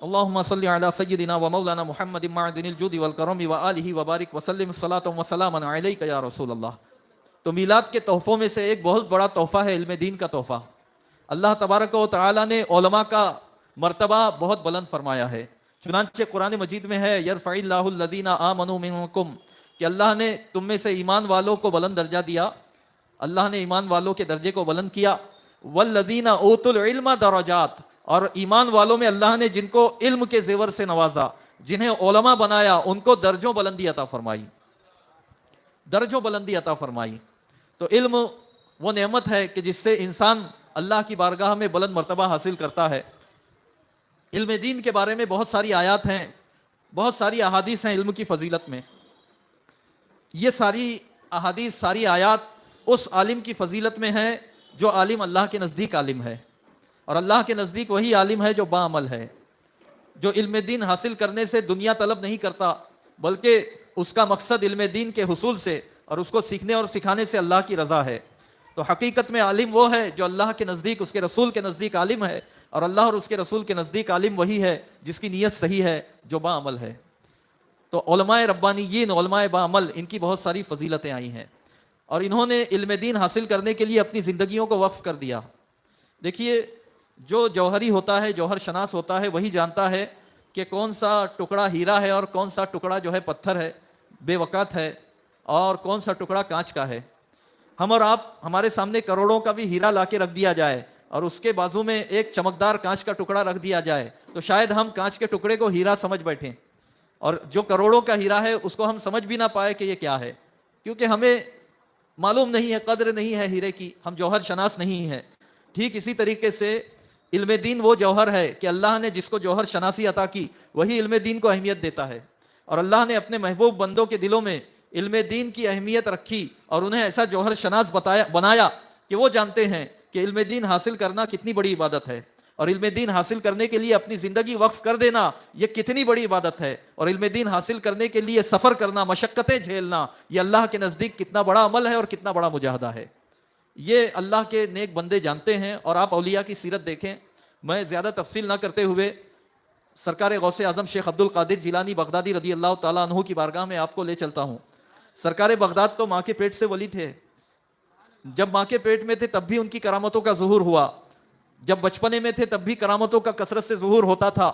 اللهم صل على سيدنا ومولانا محمد معدن الجود والکرم وآلہ وبارک وسلم صلاۃ وسلاما علیک یا رسول اللہ۔ تو میلاد کے تحفوں میں سے ایک بہت بڑا تحفہ ہے علم دین کا تحفہ۔ اللہ تبارک و تعالیٰ نے علماء کا مرتبہ بہت بلند فرمایا ہے، چنانچہ قرآن مجید میں ہے یرفع اللہ الذین آمنوا منکم، کہ اللہ نے تم میں سے ایمان والوں کو بلند درجہ دیا، اللہ نے ایمان والوں کے درجے کو بلند کیا۔ والذین اوتوا العلم درجات، اور ایمان والوں میں اللہ نے جن کو علم کے زیور سے نوازا، جنہیں علماء بنایا، ان کو درجوں بلندی عطا فرمائی، درجوں بلندی عطا فرمائی۔ تو علم وہ نعمت ہے کہ جس سے انسان اللہ کی بارگاہ میں بلند مرتبہ حاصل کرتا ہے۔ علم دین کے بارے میں بہت ساری آیات ہیں، بہت ساری احادیث ہیں علم کی فضیلت میں۔ یہ ساری احادیث، ساری آیات اس عالم کی فضیلت میں ہیں جو عالم اللہ کے نزدیک عالم ہے، اور اللہ کے نزدیک وہی عالم ہے جو باعمل ہے، جو علم دین حاصل کرنے سے دنیا طلب نہیں کرتا، بلکہ اس کا مقصد علم دین کے حصول سے اور اس کو سیکھنے اور سکھانے سے اللہ کی رضا ہے۔ تو حقیقت میں عالم وہ ہے جو اللہ کے نزدیک، اس کے رسول کے نزدیک عالم ہے، اور اللہ اور اس کے رسول کے نزدیک عالم وہی ہے جس کی نیت صحیح ہے، جو باعمل ہے۔ تو علماء ربانیین، علماء باعمل، ان کی بہت ساری فضیلتیں آئی ہیں، اور انہوں نے علم دین حاصل کرنے کے لیے اپنی زندگیوں کو وقف کر دیا۔ دیکھیے، جو جوہری ہوتا ہے، جوہر شناس ہوتا ہے، وہی جانتا ہے کہ کون سا ٹکڑا ہیرا ہے اور کون سا ٹکڑا جو ہے پتھر ہے، بے وقعت ہے، اور کون سا ٹکڑا کانچ کا ہے۔ ہم اور آپ، ہمارے سامنے کروڑوں کا بھی ہیرا لا کے رکھ دیا جائے اور اس کے بازو میں ایک چمکدار کانچ کا ٹکڑا رکھ دیا جائے، تو شاید ہم کانچ کے ٹکڑے کو ہیرا سمجھ بیٹھیں، اور جو کروڑوں کا ہیرا ہے اس کو ہم سمجھ بھی نہ پائے کہ یہ کیا ہے، کیونکہ ہمیں معلوم نہیں ہے، قدر نہیں ہے ہیرے کی، ہم جوہر شناس نہیں ہیں۔ ٹھیک اسی طریقے سے علم دین وہ جوہر ہے کہ اللہ نے جس کو جوہر شناسی عطا کی، وہی علم دین کو اہمیت دیتا ہے، اور اللہ نے اپنے محبوب بندوں کے دلوں میں علم دین کی اہمیت رکھی اور انہیں ایسا جوہر شناس بنایا کہ وہ جانتے ہیں کہ علم دین حاصل کرنا کتنی بڑی عبادت ہے، اور علم دین حاصل کرنے کے لیے اپنی زندگی وقف کر دینا یہ کتنی بڑی عبادت ہے، اور علم دین حاصل کرنے کے لیے سفر کرنا، مشقتیں جھیلنا، یہ اللہ کے نزدیک کتنا بڑا عمل ہے اور کتنا بڑا مجاہدہ ہے۔ یہ اللہ کے نیک بندے جانتے ہیں، اور آپ اولیاء کی سیرت دیکھیں۔ میں زیادہ تفصیل نہ کرتے ہوئے سرکار غوث اعظم شیخ عبد القادر جیلانی بغدادی رضی اللہ تعالیٰ عنہ کی بارگاہ میں آپ کو لے چلتا ہوں۔ سرکار بغداد تو ماں کے پیٹ سے ولی تھے، جب ماں کے پیٹ میں تھے تب بھی ان کی کرامتوں کا ظہور ہوا، جب بچپنے میں تھے تب بھی کرامتوں کا کثرت سے ظہور ہوتا تھا۔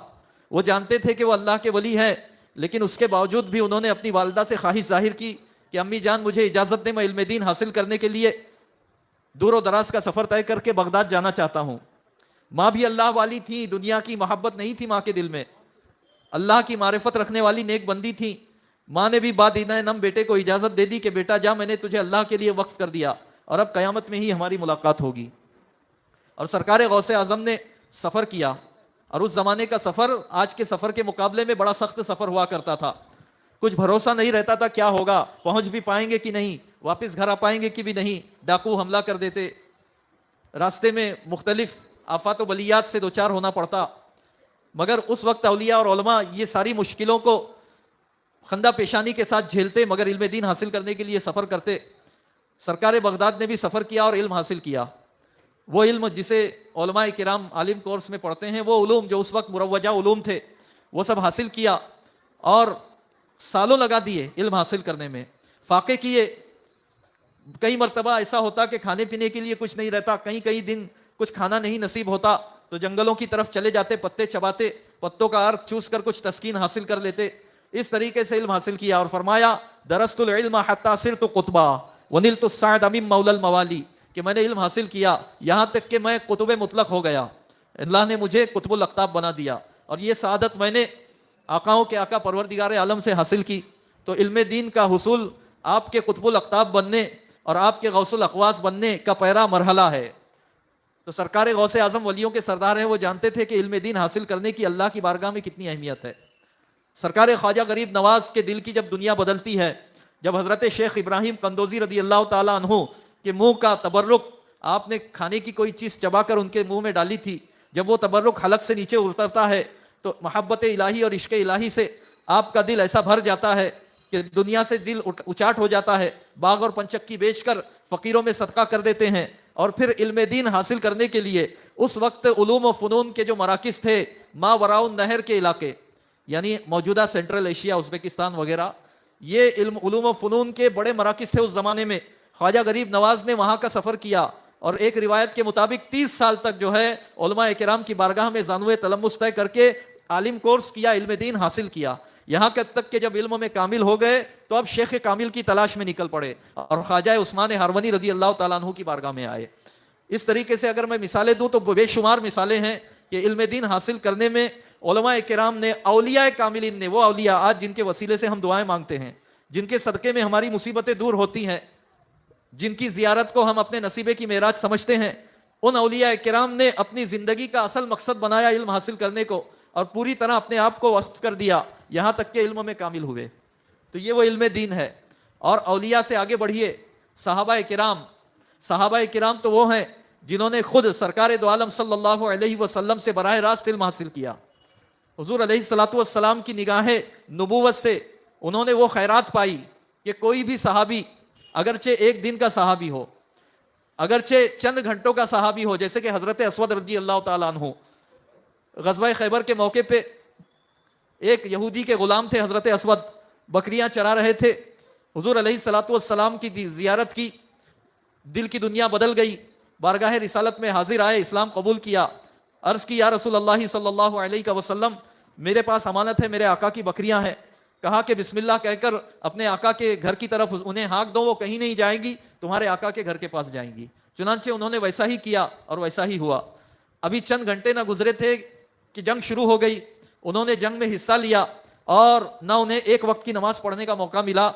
وہ جانتے تھے کہ وہ اللہ کے ولی ہیں، لیکن اس کے باوجود بھی انہوں نے اپنی والدہ سے خواہش ظاہر کی کہ امی جان مجھے اجازت دیں، میں علم دین حاصل کرنے کے لیے دور و دراز کا سفر طے کر کے بغداد جانا چاہتا ہوں۔ ماں بھی اللہ والی تھی، دنیا کی محبت نہیں تھی ماں کے دل میں، اللہ کی معرفت رکھنے والی نیک بندی تھی۔ ماں نے بھی بادینہ نم بیٹے کو اجازت دے دی کہ بیٹا جا، میں نے تجھے اللہ کے لیے وقف کر دیا، اور اب قیامت میں ہی ہماری ملاقات ہوگی۔ اور سرکار غوث اعظم نے سفر کیا، اور اس زمانے کا سفر آج کے سفر کے مقابلے میں بڑا سخت سفر ہوا کرتا تھا۔ کچھ بھروسہ نہیں رہتا تھا کیا ہوگا، پہنچ بھی پائیں گے کہ نہیں، واپس گھر آ پائیں گے کہ بھی نہیں، ڈاکو حملہ کر دیتے، راستے میں مختلف آفات و بلیات سے دوچار ہونا پڑتا۔ مگر اس وقت اولیاء اور علماء یہ ساری مشکلوں کو خندہ پیشانی کے ساتھ جھیلتے، مگر علم دین حاصل کرنے کے لیے سفر کرتے۔ سرکار بغداد نے بھی سفر کیا اور علم حاصل کیا، وہ علم جسے علماء کرام عالم کورس میں پڑھتے ہیں، وہ علوم جو اس وقت مروجہ علوم تھے وہ سب حاصل کیا، اور سالوں لگا دیے علم حاصل کرنے میں، فاقے کیے۔ کئی مرتبہ ایسا ہوتا کہ کھانے پینے کے لیے کچھ نہیں رہتا، کئی دن کچھ کھانا نہیں نصیب ہوتا، تو جنگلوں کی طرف چلے جاتے، پتے چباتے، پتوں کا عرق چوس کر کچھ تسکین حاصل کر لیتے۔ اس طریقے سے علم حاصل کیا، اور فرمایا درست العلم حتی صرت قطبا ونلت السعد من مولا الموالی، کہ میں نے علم حاصل کیا یہاں تک کہ میں قطب مطلق ہو گیا، اللہ نے مجھے قطب الاقطاب بنا دیا، اور یہ سعادت میں نے آقاؤں کے آقا پروردگار عالم سے حاصل کی۔ تو علم دین کا حصول آپ کے قطب الاقطاب بننے اور آپ کے غوث الاقواس بننے کا پہلا مرحلہ ہے۔ تو سرکار غوث اعظم ولیوں کے سردار ہیں، وہ جانتے تھے کہ علم دین حاصل کرنے کی اللہ کی بارگاہ میں کتنی اہمیت ہے۔ سرکار خواجہ غریب نواز کے دل کی جب دنیا بدلتی ہے، جب حضرت شیخ ابراہیم قندوزی رضی اللہ تعالیٰ عنہ کے منہ کا تبرک، آپ نے کھانے کی کوئی چیز چبا کر ان کے منہ میں ڈالی تھی، جب وہ تبرک حلق سے نیچے اترتا ہے تو محبت الہی اور عشق الہی سے آپ کا دل ایسا بھر جاتا ہے کہ دنیا سے دل اچاٹ ہو جاتا ہے، باغ اور پنچکی بیچ کر فقیروں میں صدقہ کر دیتے ہیں، اور پھر علم دین حاصل کرنے کے لیے اس وقت علوم و فنون کے جو مراکز تھے ما وراء النہر کے علاقے، یعنی موجودہ سینٹرل ایشیا، ازبکستان وغیرہ، یہ علوم و فنون کے بڑے مراکز تھے اس زمانے میں. خواجہ غریب نواز نے وہاں کا سفر کیا اور ایک روایت کے مطابق 30 سال تک جو ہے علماء کرام کی بارگاہ میں زانوِ تلمس طے کر کے عالم کورس کیا، علم دین حاصل کیا. یہاں تک کہ جب علم میں کامل ہو گئے تو اب شیخ کامل کی تلاش میں نکل پڑے اور خواجہ عثمان ہرونی رضی اللہ تعالیٰ عنہ کی بارگاہ میں آئے. اس طریقے سے اگر میں مثالیں دوں تو بے شمار مثالیں ہیں کہ علم دین حاصل کرنے میں علماء کرام نے، اولیاء کاملین نے، وہ اولیاء آج جن کے وسیلے سے ہم دعائیں مانگتے ہیں، جن کے صدقے میں ہماری مصیبتیں دور ہوتی ہیں، جن کی زیارت کو ہم اپنے نصیبے کی معراج سمجھتے ہیں، ان اولیاء کرام نے اپنی زندگی کا اصل مقصد بنایا علم حاصل کرنے کو اور پوری طرح اپنے آپ کو وقف کر دیا، یہاں تک کہ علم میں کامل ہوئے. تو یہ وہ علم دین ہے. اور اولیاء سے آگے بڑھیے، صحابہ کرام تو وہ ہیں جنہوں نے خود سرکار دو عالم صلی اللہ علیہ وسلم سے براہ راست علم حاصل کیا. حضور علیہ الصلوۃ والسلام کی نگاہ نبوت سے انہوں نے وہ خیرات پائی کہ کوئی بھی صحابی اگرچہ ایک دن کا صحابی ہو، اگرچہ چند گھنٹوں کا صحابی ہو، جیسے کہ حضرت اسود رضی اللہ تعالیٰ عنہ، غزوہ خیبر کے موقع پہ ایک یہودی کے غلام تھے حضرت اسود، بکریاں چرا رہے تھے، حضور علیہ الصلوۃ والسلام کی زیارت کی، دل کی دنیا بدل گئی، بارگاہ رسالت میں حاضر آئے، اسلام قبول کیا. عرض کی یا رسول اللہ صلی اللہ علیہ وسلم، میرے پاس امانت ہے، میرے آقا کی بکریاں ہیں. کہا کہ بسم اللہ کہہ کر اپنے آقا کے گھر کی طرف انہیں ہانک دو، وہ کہیں نہیں جائیں گی، تمہارے آقا کے گھر کے پاس جائیں گی. چنانچہ انہوں نے ویسا ہی کیا اور ویسا ہی ہوا. ابھی چند گھنٹے نہ گزرے تھے کہ جنگ شروع ہو گئی. انہوں نے جنگ میں حصہ لیا اور نہ انہیں ایک وقت کی نماز پڑھنے کا موقع ملا،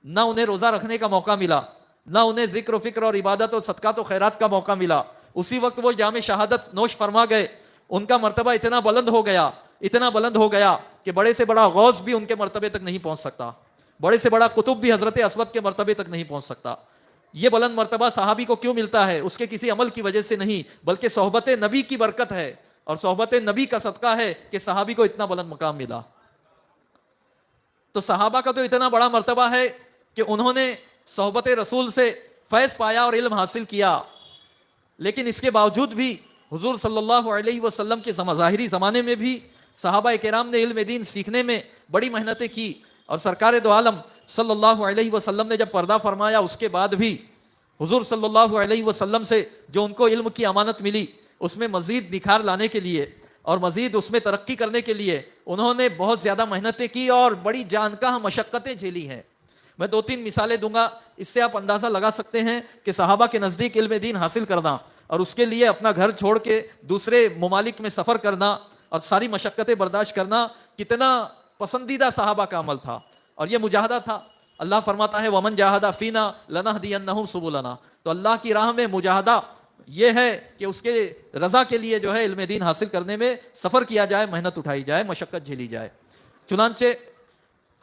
نہ انہیں روزہ رکھنے کا موقع ملا، نہ انہیں ذکر و فکر اور عبادت اور صدقات و خیرات کا موقع ملا. اسی وقت وہ جام شہادت نوش فرما گئے. ان کا مرتبہ اتنا بلند ہو گیا کہ بڑے سے بڑا غوث بھی ان کے مرتبے تک نہیں پہنچ سکتا، بڑے سے بڑا قطب بھی حضرت اسود کے مرتبے تک نہیں پہنچ سکتا. یہ بلند مرتبہ صحابی کو کیوں ملتا ہے؟ اس کے کسی عمل کی وجہ سے نہیں، بلکہ صحبت نبی کی برکت ہے اور صحبت نبی کا صدقہ ہے کہ صحابی کو اتنا بلند مقام ملا. تو صحابہ کا تو اتنا بڑا مرتبہ ہے کہ انہوں نے صحبت رسول سے فیض پایا اور علم حاصل کیا، لیکن اس کے باوجود بھی حضور صلی اللہ علیہ وسلم کے ظاہری زمانے میں بھی صحابہ کرام نے علم دین سیکھنے میں بڑی محنتیں کی. اور سرکار دو عالم صلی اللہ علیہ وسلم نے جب پردہ فرمایا اس کے بعد بھی حضور صلی اللہ علیہ وسلم سے جو ان کو علم کی امانت ملی، اس میں مزید نکھار لانے کے لیے اور مزید اس میں ترقی کرنے کے لیے انہوں نے بہت زیادہ محنتیں کی اور بڑی جانکاہ مشقتیں جھیلی ہیں. میں 2-3 مثالیں دوں گا، اس سے آپ اندازہ لگا سکتے ہیں کہ صحابہ کے نزدیک علم دین حاصل کرنا اور اس کے لیے اپنا گھر چھوڑ کے دوسرے ممالک میں سفر کرنا اور ساری مشقتیں برداشت کرنا کتنا پسندیدہ صحابہ کا عمل تھا. اور یہ مجاہدہ تھا. اللہ فرماتا ہے وَمَنْ جَاهَدَ فِينَا لَنَهْدِيَنَّهُمْ سُبُلَنَا. تو اللہ کی راہ میں مجاہدہ یہ ہے کہ اس کے رضا کے لیے جو ہے علم دین حاصل کرنے میں سفر کیا جائے، محنت اٹھائی جائے، مشقت جھیلی جائے. چنانچہ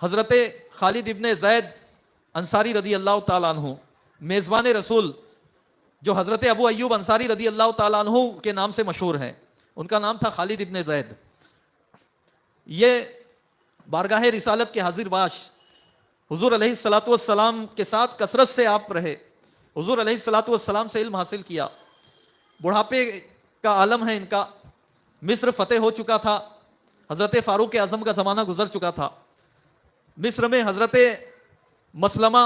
حضرت خالد ابن زید انصاری رضی اللہ تعالیٰ عنہ، میزبان رسول، جو حضرت ابو ایوب انصاری رضی اللہ تعالیٰ عنہ کے نام سے مشہور ہیں، ان کا نام تھا خالد ابن زید. یہ بارگاہ رسالت کے حاضر باش، حضور علیہ الصلوۃ والسلام کے ساتھ کثرت سے آپ رہے، حضور علیہ الصلوۃ والسلام سے علم حاصل کیا. بڑھاپے کا عالم ہے ان کا. مصر فتح ہو چکا تھا، حضرت فاروق اعظم کا زمانہ گزر چکا تھا. مصر میں حضرت مسلمہ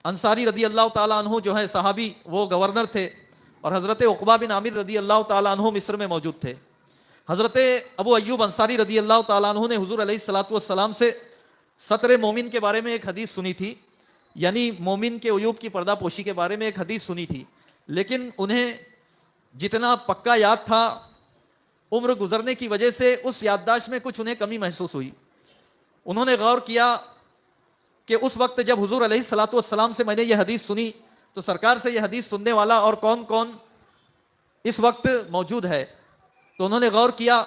انصاری رضی اللہ تعالیٰ عنہ جو ہے صحابی، وہ گورنر تھے، اور حضرت عقبہ بن عامر رضی اللہ تعالیٰ عنہ مصر میں موجود تھے. حضرت ابو ایوب انصاری رضی اللہ تعالیٰ عنہ نے حضور علیہ الصلوۃ والسلام سے سطر مومن کے بارے میں ایک حدیث سنی تھی، یعنی مومن کے عیوب کی پردہ پوشی کے بارے میں ایک حدیث سنی تھی. لیکن انہیں جتنا پکا یاد تھا، عمر گزرنے کی وجہ سے اس یادداشت میں کچھ انہیں کمی محسوس ہوئی. انہوں نے غور کیا کہ اس وقت جب حضور علیہ الصلوۃ والسلام سے میں نے یہ حدیث سنی تو سرکار سے یہ حدیث سننے والا اور کون کون اس وقت موجود ہے. تو انہوں نے غور کیا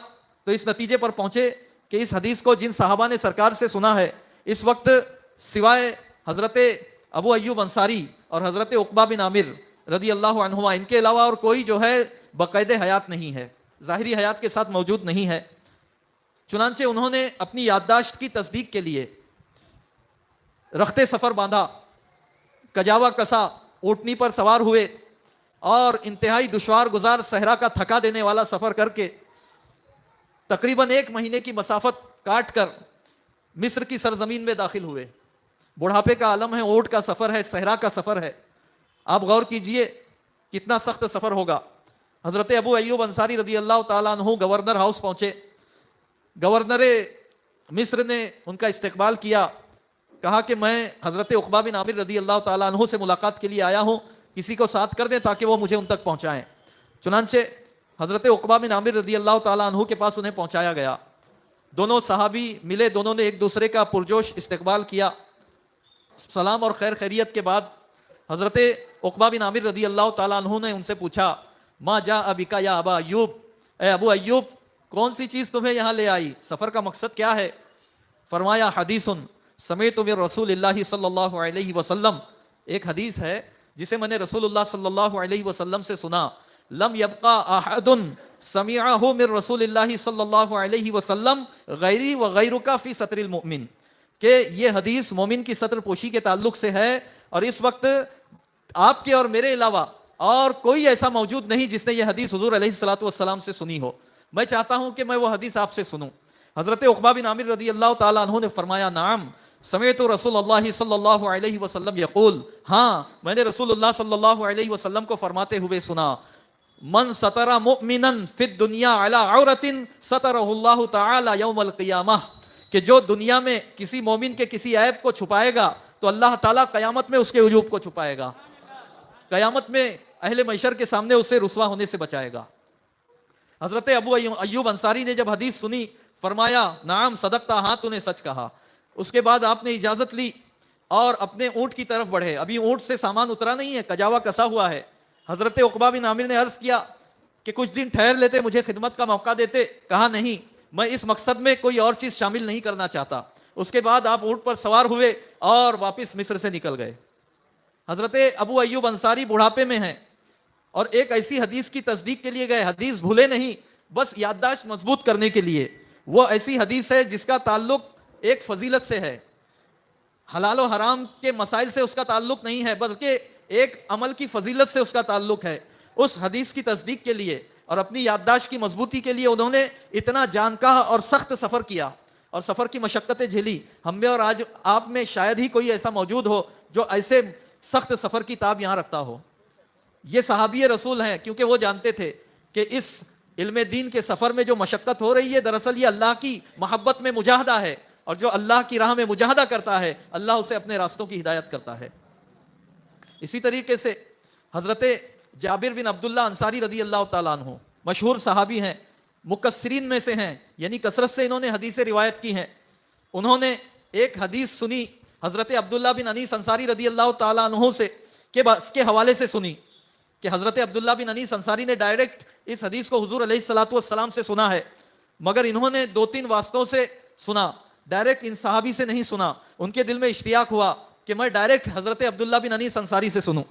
تو اس نتیجے پر پہنچے کہ اس حدیث کو جن صحابہ نے سرکار سے سنا ہے اس وقت سوائے حضرت ابو ایوب انصاری اور حضرت عقبہ بن عامر رضی اللہ عنہما، ان کے علاوہ اور کوئی جو ہے باقاعد حیات نہیں ہے، ظاہری حیات کے ساتھ موجود نہیں ہے. چنانچہ انہوں نے اپنی یادداشت کی تصدیق کے لیے رخت سفر باندھا، کجاوا کسا، اونٹنی پر سوار ہوئے اور انتہائی دشوار گزار صحرا کا تھکا دینے والا سفر کر کے تقریباً 1 مہینے کی مسافت کاٹ کر مصر کی سرزمین میں داخل ہوئے. بڑھاپے کا عالم ہے، اونٹ کا سفر ہے، صحرا کا سفر ہے. آپ غور کیجئے کتنا سخت سفر ہوگا. حضرت ابو ایوب انصاری رضی اللہ تعالیٰ عنہ گورنر ہاؤس پہنچے. گورنر مصر نے ان کا استقبال کیا. کہا کہ میں حضرت عقبہ بن عامر رضی اللہ تعالیٰ عنہ سے ملاقات کے لیے آیا ہوں، کسی کو ساتھ کر دیں تاکہ وہ مجھے ان تک پہنچائیں. چنانچہ حضرت عقبہ بن عامر رضی اللہ تعالیٰ عنہ کے پاس انہیں پہنچایا گیا. دونوں صحابی ملے، دونوں نے ایک دوسرے کا پرجوش استقبال کیا. سلام اور خیر خیریت کے بعد حضرت عقبہ بن عامر رضی اللہ تعالیٰ عنہ نے ان سے پوچھا ما جاء بک یا ابا ایوب، اے ابو ایوب کون سی چیز تمہیں یہاں لے آئی، سفر کا مقصد کیا ہے؟ فرمایا حدیث سمعت من رسول اللہ صلی اللہ علیہ وسلم، ایک حدیث ہے جسے میں نے رسول اللہ صلی اللہ علیہ وسلم سے سنا. لم یبقى احد سمعه من رسول اللہ صلی اللہ علیہ وسلم غیری و غیرک فی سطر المؤمن، کہ یہ حدیث مومن کی سطر پوشی کے تعلق سے ہے، اور اس وقت آپ کے اور میرے علاوہ اور کوئی ایسا موجود نہیں جس نے یہ حدیث حضور علیہ الصلوۃ والسلام سے سنی ہو. میں چاہتا ہوں کہ میں وہ حدیث آپ سے سنوں. حضرت عقبہ بن عامر رضی اللہ تعالیٰ عنہ نے فرمایا نعم سمعت رسول اللہ صلی اللہ علیہ وسلم یقول، ہاں میں نے رسول اللہ صلی اللہ علیہ وسلم کو فرماتے ہوئے سنا من ستر مؤمنا فی الدنیا علی عورت سترہ اللہ تعالی یوم القیامہ، کہ جو دنیا میں کسی مومن کے کسی عیب کو چھپائے گا تو اللہ تعالیٰ قیامت میں اس کے عیوب کو چھپائے گا، قیامت میں اہل محشر کے سامنے اسے رسوا ہونے سے بچائے گا. حضرت ابو ایوب انصاری نے جب حدیث سنی فرمایا نعم صدقتا، ہاں تو نے سچ کہا. اس کے بعد آپ نے اجازت لی اور اپنے اونٹ کی طرف بڑھے. ابھی اونٹ سے سامان اترا نہیں ہے، کجاوا کسا ہوا ہے. حضرت عقبہ بن عامر نے عرض کیا کہ کچھ دن ٹھہر لیتے، مجھے خدمت کا موقع دیتے. کہا نہیں، میں اس مقصد میں کوئی اور چیز شامل نہیں کرنا چاہتا. اس کے بعد آپ اونٹ پر سوار ہوئے اور واپس مصر سے نکل گئے. حضرت ابو ایوب انصاری بڑھاپے میں ہیں اور ایک ایسی حدیث کی تصدیق کے لیے گئے، حدیث بھولے نہیں، بس یادداشت مضبوط کرنے کے لیے. وہ ایسی حدیث ہے جس کا تعلق ایک فضیلت سے ہے، حلال و حرام کے مسائل سے اس کا تعلق نہیں ہے، بلکہ ایک عمل کی فضیلت سے اس کا تعلق ہے. اس حدیث کی تصدیق کے لیے اور اپنی یادداشت کی مضبوطی کے لیے انہوں نے اتنا جانکاہ اور سخت سفر کیا اور سفر کی مشقتیں جھیلی. ہم میں اور آج آپ میں شاید ہی کوئی ایسا موجود ہو جو ایسے سخت سفر کی تاب یہاں رکھتا ہو. یہ صحابی رسول ہیں کیونکہ وہ جانتے تھے کہ اس علم دین کے سفر میں جو مشقت ہو رہی ہے دراصل یہ اللہ کی محبت میں مجاہدہ ہے، اور جو اللہ کی راہ میں مجاہدہ کرتا ہے اللہ اسے اپنے راستوں کی ہدایت کرتا ہے. اسی طریقے سے حضرت جابر بن عبداللہ انصاری رضی اللہ تعالیٰ عنہ مشہور صحابی ہیں، مکثرین میں سے ہیں، یعنی کثرت سے انہوں نے حدیثیں روایت کی ہیں. انہوں نے ایک حدیث سنی حضرت عبداللہ بن انیس انصاری رضی اللہ تعالیٰ عنہ سے کہ اس کے حوالے سے سنی کہ حضرت عبداللہ بن انیس انصاری نے ڈائریکٹ اس حدیث کو حضور علیہ الصلوۃ والسلام سے سنا ہے، مگر انہوں نے 2-3 واسطوں سے سنا، ڈائریکٹ ان صحابی سے نہیں سنا. ان کے دل میں اشتیاق ہوا کہ میں ڈائریکٹ حضرت عبداللہ بن انیس انصاری سے سنوں.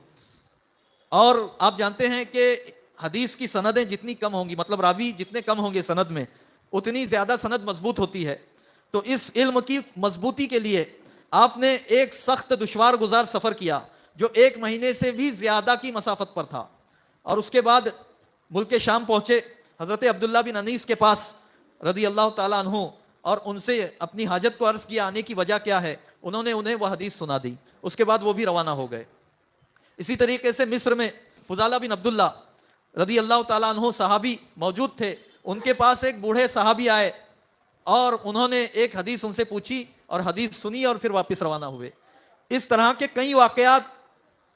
اور آپ جانتے ہیں کہ حدیث کی سندیں جتنی کم ہوں گی، مطلب راوی جتنے کم ہوں گے سند میں، اتنی زیادہ سند مضبوط ہوتی ہے. تو اس علم کی مضبوطی کے لیے آپ نے ایک سخت دشوار گزار سفر کیا جو 1 مہینے سے بھی زیادہ کی مسافت پر تھا، اور اس کے بعد ملک شام پہنچے حضرت عبداللہ بن انیس کے پاس رضی اللہ تعالیٰ عنہ، اور ان سے اپنی حاجت کو عرض کیا آنے کی وجہ کیا ہے. انہوں نے انہیں وہ حدیث سنا دی. اس کے بعد وہ بھی روانہ ہو گئے. اسی طریقے سے مصر میں فضالہ بن عبداللہ رضی اللہ تعالیٰ عنہ صحابی موجود تھے. ان کے پاس ایک بوڑھے صحابی آئے اور انہوں نے ایک حدیث ان سے پوچھی اور حدیث سنی اور پھر واپس روانہ ہوئے. اس طرح کے کئی واقعات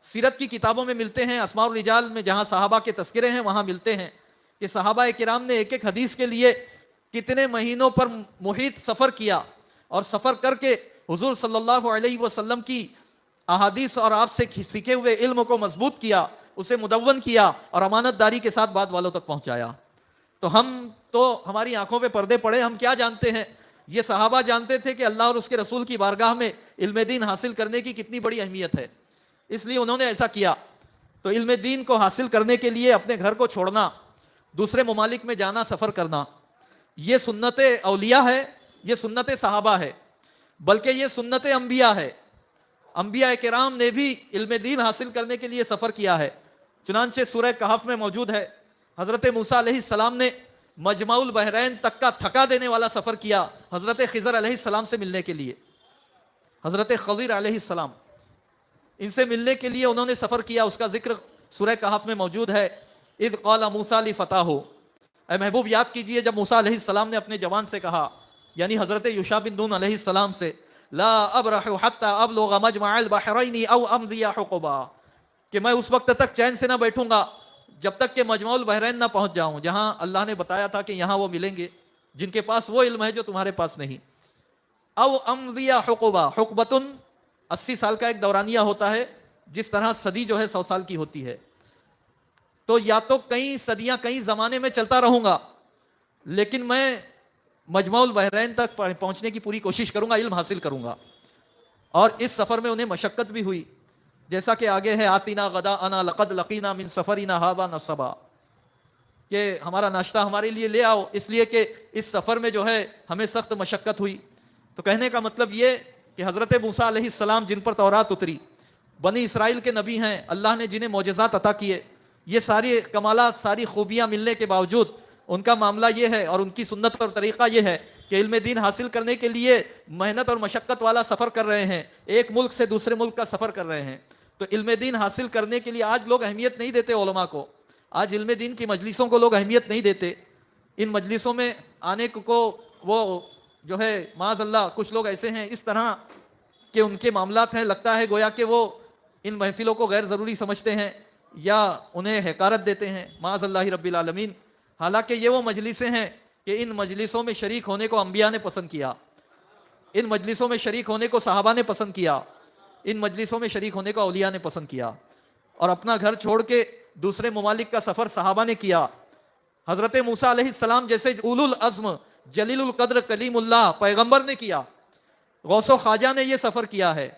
سیرت کی کتابوں میں ملتے ہیں، اسماء الرجال میں جہاں صحابہ کے تذکرے ہیں وہاں ملتے ہیں کہ صحابہ کرام نے ایک ایک حدیث کے لیے کتنے مہینوں پر محیط سفر کیا، اور سفر کر کے حضور صلی اللہ علیہ وسلم کی احادیث اور آپ سے سیکھے ہوئے علم کو مضبوط کیا، اسے مدون کیا اور امانت داری کے ساتھ بات والوں تک پہنچایا. تو ہم تو ہماری آنکھوں پہ پردے پڑے، ہم کیا جانتے ہیں؟ یہ صحابہ جانتے تھے کہ اللہ اور اس کے رسول کی بارگاہ میں علم دین حاصل کرنے کی کتنی بڑی اہمیت ہے، اس لیے انہوں نے ایسا کیا. تو علم دین کو حاصل کرنے کے لیے اپنے گھر کو چھوڑنا، دوسرے ممالک میں جانا، سفر کرنا، یہ سنت اولیاء ہے، یہ سنت صحابہ ہے، بلکہ یہ سنت انبیاء ہے. انبیاء کرام نے بھی علم دین حاصل کرنے کے لیے سفر کیا ہے. چنانچہ سورہ کہف میں موجود ہے حضرت موسیٰ علیہ السلام نے مجمع البحرین تک کا تھکا دینے والا سفر کیا حضرت خضر علیہ السلام سے ملنے کے لیے. حضرت خضر علیہ السلام ان سے ملنے کے لیے انہوں نے سفر کیا. اس کا ذکر سورہ کہف میں موجود ہے. اذ قال موسیٰ لفتاہ، اے محبوب یاد کیجئے جب موسیٰ علیہ السلام نے اپنے جوان سے کہا، یعنی حضرت یوشع بن نون علیہ السلام سے، لا ابرح حتی ابلغ مجمع البحرین او امضی حقبا، کہ میں اس وقت تک چین سے نہ بیٹھوں گا جب تک کہ مجمع البحرین نہ پہنچ جاؤں، جہاں اللہ نے بتایا تھا کہ یہاں وہ ملیں گے جن کے پاس وہ علم ہے جو تمہارے پاس نہیں. او امضی حقبا، حقبتن 80 سال کا ایک دورانیہ ہوتا ہے، جس طرح صدی جو ہے 100 سال کی ہوتی ہے. تو یا تو کئی صدیاں کئی زمانے میں چلتا رہوں گا، لیکن میں مجمع البحرین تک پہنچنے کی پوری کوشش کروں گا، علم حاصل کروں گا. اور اس سفر میں انہیں مشقت بھی ہوئی، جیسا کہ آگے ہے آتینا غداءنا لقد لقینا من سفرنا ھذا نصبا، کہ ہمارا ناشتہ ہمارے لیے لے آؤ، اس لیے کہ اس سفر میں جو ہے ہمیں سخت مشقت ہوئی. تو کہنے کا مطلب یہ کہ حضرت موسیٰ علیہ السلام جن پر تورات اتری، بنی اسرائیل کے نبی ہیں، اللہ نے جنہیں معجزات عطا کیے، یہ ساری کمالات ساری خوبیاں ملنے کے باوجود ان کا معاملہ یہ ہے اور ان کی سنت اور طریقہ یہ ہے کہ علم دین حاصل کرنے کے لیے محنت اور مشقت والا سفر کر رہے ہیں، ایک ملک سے دوسرے ملک کا سفر کر رہے ہیں. تو علم دین حاصل کرنے کے لیے آج لوگ اہمیت نہیں دیتے علماء کو، آج علم دین کی مجلسوں کو لوگ اہمیت نہیں دیتے. ان مجلسوں میں آنے کو وہ جو ہے معاذ اللہ کچھ لوگ ایسے ہیں اس طرح کہ ان کے معاملات ہیں، لگتا ہے گویا کہ وہ ان محفلوں کو غیر ضروری سمجھتے ہیں یا انہیں حقارت دیتے ہیں، معاذ اللہ رب العالمین. حالانکہ یہ وہ مجلسیں ہیں کہ ان مجلسوں میں شریک ہونے کو انبیاء نے پسند کیا، ان مجلسوں میں شریک ہونے کو صحابہ نے پسند کیا، ان مجلسوں میں شریک ہونے کو اولیاء نے پسند کیا. اور اپنا گھر چھوڑ کے دوسرے ممالک کا سفر صحابہ نے کیا. حضرت موسیٰ علیہ السلام جیسے اولو العزم جلیل القدر کلیم اللہ پیغمبر نے کیا، غوث و خواجہ نے یہ سفر کیا ہے.